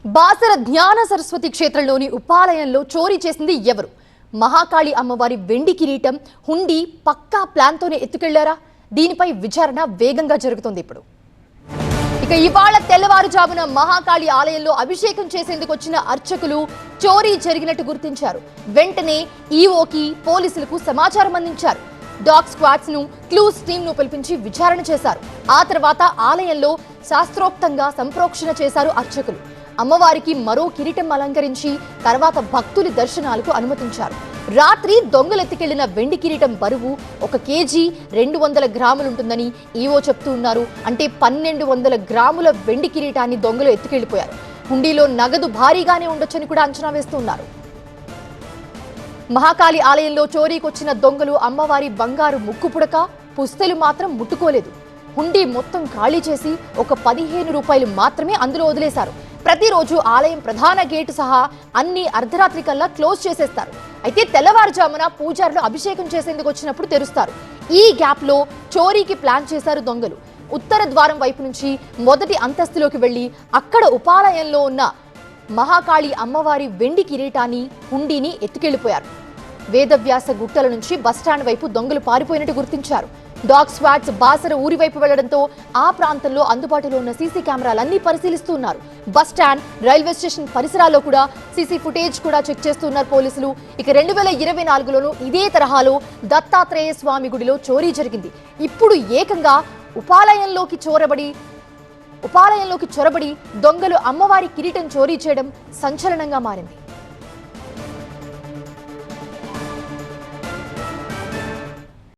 బాసర జ్ఞాన సరస్వతి క్షేత్రంలోని ఉపాలయంలో చోరీ చేసింది ఎవరు? మహాకాళి అమ్మవారి వెండి కిరీటం హుండీ పక్కా ప్లాన్తోనే ఎత్తుకెళ్లారా? దీనిపై విచారణ వేగంగా జరుగుతోంది ఇప్పుడు. ఇక ఇవాళ తెల్లవారుజామున మహాకాళి ఆలయంలో అభిషేకం చేసేందుకు వచ్చిన అర్చకులు చోరీ జరిగినట్టు గుర్తించారు. వెంటనే ఈఓకి పోలీసులకు సమాచారం అందించారు. డాగ్ స్క్వాడ్స్ ను క్లూస్ టీమ్ ను పిలిపించి విచారణ చేశారు. ఆ తర్వాత ఆలయంలో శాస్త్రోక్తంగా సంప్రోక్షణ చేశారు అర్చకులు. అమ్మవారికి మరో కిరీటం అలంకరించి తర్వాత భక్తుల దర్శనాలకు అనుమతించారు. రాత్రి దొంగలెత్తికెళ్లిన వెండి కిరీటం బరువు 1 కేజీ 200 గ్రాములుంటుందని ఈవో చెప్తూ ఉన్నారు. అంటే 1200 గ్రాముల వెండి కిరీటాన్ని దొంగలు ఎత్తుకెళ్లిపోయారు. హుండీలో నగదు భారీగానే ఉండొచ్చని కూడా అంచనా వేస్తున్నారు. మహాకాళి ఆలయంలో చోరీకొచ్చిన దొంగలు అమ్మవారి బంగారు ముక్కు పుడక, పుస్తెలు మాత్రం ముట్టుకోలేదు. హుండీ మొత్తం ఖాళీ చేసి ఒక 15 రూపాయలు మాత్రమే అందులో వదిలేశారు. ప్రతిరోజు ఆలయం ప్రధాన గేటు సహా అన్ని అర్ధరాత్రి కల్లా క్లోజ్ చేసేస్తారు. అయితే తెల్లవారుజామున పూజారులు అభిషేకం చేసేందుకు వచ్చినప్పుడు తెరుస్తారు. ఈ గ్యాప్ లో చోరీకి ప్లాన్ చేశారు దొంగలు. ఉత్తర ద్వారం వైపు నుంచి మొదటి అంతస్తులోకి వెళ్లి అక్కడ ఉపాలయంలో ఉన్న మహాకాళి అమ్మవారి వెండి కిరీటాన్ని హుండీని ఎత్తుకెళ్లిపోయారు. వేదవ్యాస గుట్టల నుంచి బస్టాండ్ వైపు దొంగలు పారిపోయినట్టు గుర్తించారు. డాగ్ స్క్వాడ్స్ బాసర ఊరి వైపు వెళ్లడంతో ఆ ప్రాంతంలో అందుబాటులో ఉన్న సీసీ కెమెరాలన్నీ పరిశీలిస్తున్నారు. బస్టాండ్, రైల్వే స్టేషన్ పరిసరాల్లో కూడా సీసీ ఫుటేజ్ కూడా చెక్ చేస్తున్నారు పోలీసులు. ఇక 2024లోనూ ఇదే తరహాలో దత్తాత్రేయ స్వామి గుడిలో చోరీ జరిగింది. ఇప్పుడు ఏకంగా ఉపాలయంలోకి చొరబడి దొంగలు అమ్మవారి కిరీటం చోరీ చేయడం సంచలనంగా మారింది.